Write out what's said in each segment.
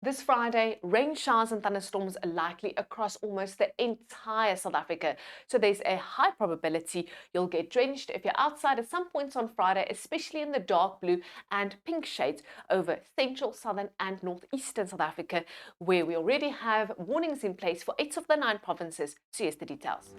This Friday, rain showers and thunderstorms are likely across almost the entire South Africa. So there's a high probability you'll get drenched if you're outside at some points on Friday, especially in the dark blue and pink shades over central, southern and northeastern South Africa, where we already have warnings in place for 8 of the 9 provinces. So here's the details.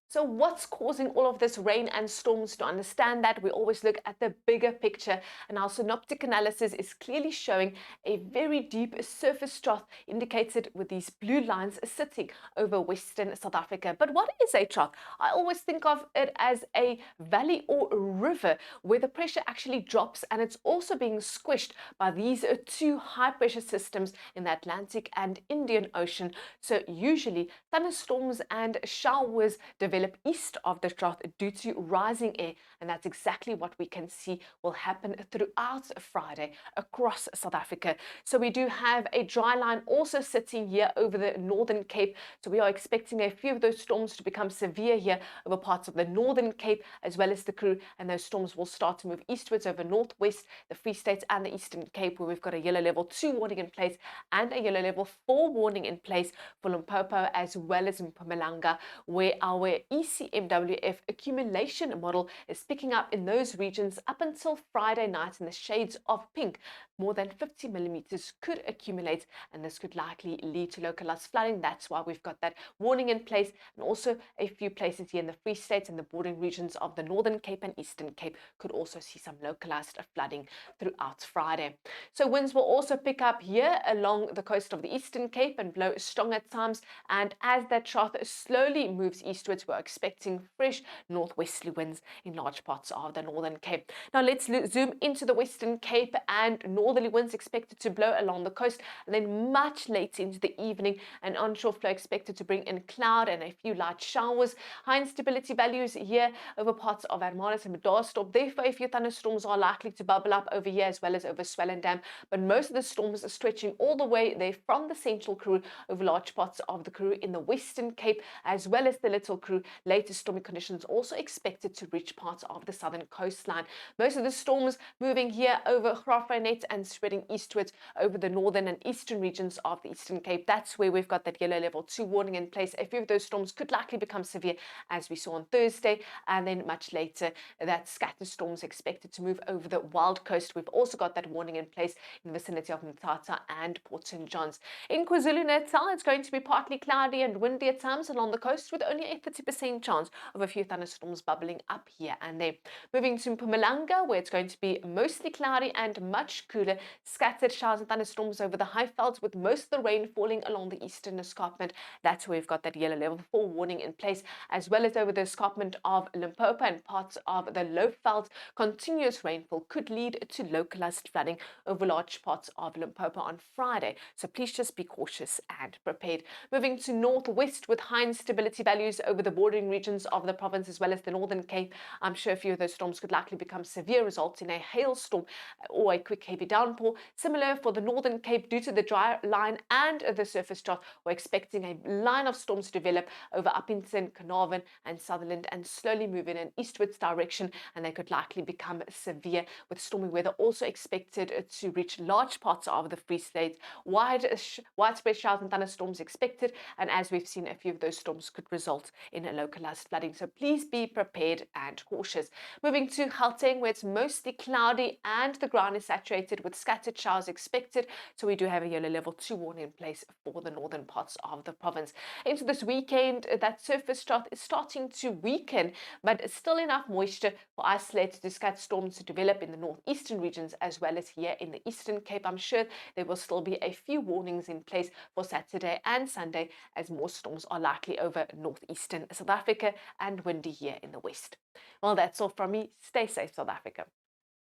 So what's causing all of this rain and storms? To understand that, we always look at the bigger picture, and our synoptic analysis is clearly showing a very deep surface trough indicated with these blue lines sitting over western South Africa. But what is a trough? I always think of it as a valley or a river where the pressure actually drops, and it's also being squished by these two high pressure systems in the Atlantic and Indian Ocean. So usually thunderstorms and showers develop east of the trough due to rising air, and that's exactly what we can see will happen throughout Friday across South Africa. So we do have a dry line also sitting here over the Northern Cape, so we are expecting a few of those storms to become severe here over parts of the Northern Cape as well as the Karoo, and those storms will start to move eastwards over northwest, the Free State and the Eastern Cape, where we've got a yellow level 2 warning in place and a yellow level 4 warning in place for Limpopo as well as in Mpumalanga, where our ECMWF accumulation model is picking up in those regions up until Friday night in the shades of pink. More than 50 millimeters could accumulate, and this could likely lead to localized flooding. That's why we've got that warning in place, and also a few places here in the Free State and the bordering regions of the Northern Cape and Eastern Cape could also see some localized flooding throughout Friday. So winds will also pick up here along the coast of the Eastern Cape and blow strong at times, and as that trough slowly moves eastwards, we're expecting fresh northwesterly winds in large parts of the Northern Cape. Now let's zoom into the Western Cape, and northerly winds expected to blow along the coast, and then much later into the evening, an onshore flow expected to bring in cloud and a few light showers. High instability values here over parts of Hermanus and Thunderstorms. Therefore, a few thunderstorms are likely to bubble up over here as well as over Swellendam, but most of the storms are stretching all the way there from the central Karoo over large parts of the Karoo in the Western Cape as well as the Little Karoo. Latest stormy conditions also expected to reach parts of the southern coastline. Most of the storms moving here over Graafrenet and spreading eastwards over the northern and eastern regions of the Eastern Cape. That's where we've got that yellow level 2 warning in place. A few of those storms could likely become severe, as we saw on Thursday, and then much later that scattered storms expected to move over the Wild Coast. We've also got that warning in place in the vicinity of Mthatha and Port St. John's. In KwaZulu-Natal, it's going to be partly cloudy and windy at times along the coast, with only a 30% chance of a few thunderstorms bubbling up here and there. Moving to Mpumalanga, where it's going to be mostly cloudy and much cooler, scattered showers and thunderstorms over the high velds, with most of the rain falling along the eastern escarpment. That's where we've got that yellow level 4 warning in place, as well as over the escarpment of Limpopo and parts of the low velds. Continuous rainfall could lead to localized flooding over large parts of Limpopo on Friday, so please just be cautious and prepared. Moving to northwest, with high instability values over the bordering regions of the province as well as the Northern Cape, I'm sure a few of those storms could likely become severe, resulting in a hailstorm or a quick heavy downpour. Similar for the Northern Cape, due to the dry line and the surface trough, we're expecting a line of storms to develop over Upington, Carnarvon and Sutherland and slowly move in an eastwards direction, and they could likely become severe, with stormy weather also expected to reach large parts of the Free State. Widespread showers and thunderstorms expected, and as we've seen, a few of those storms could result in a localized flooding, so please be prepared and cautious. Moving to Gauteng, where it's mostly cloudy and the ground is saturated with scattered showers expected, so we do have a yellow level 2 warning in place for the northern parts of the province. Into this weekend, that surface trough is starting to weaken, but still enough moisture for isolated scattered storms to develop in the northeastern regions as well as here in the Eastern Cape. I'm sure there will still be a few warnings in place for Saturday and Sunday, as more storms are likely over northeastern South Africa and windy here in the west. Well, that's all from me. Stay safe, South Africa.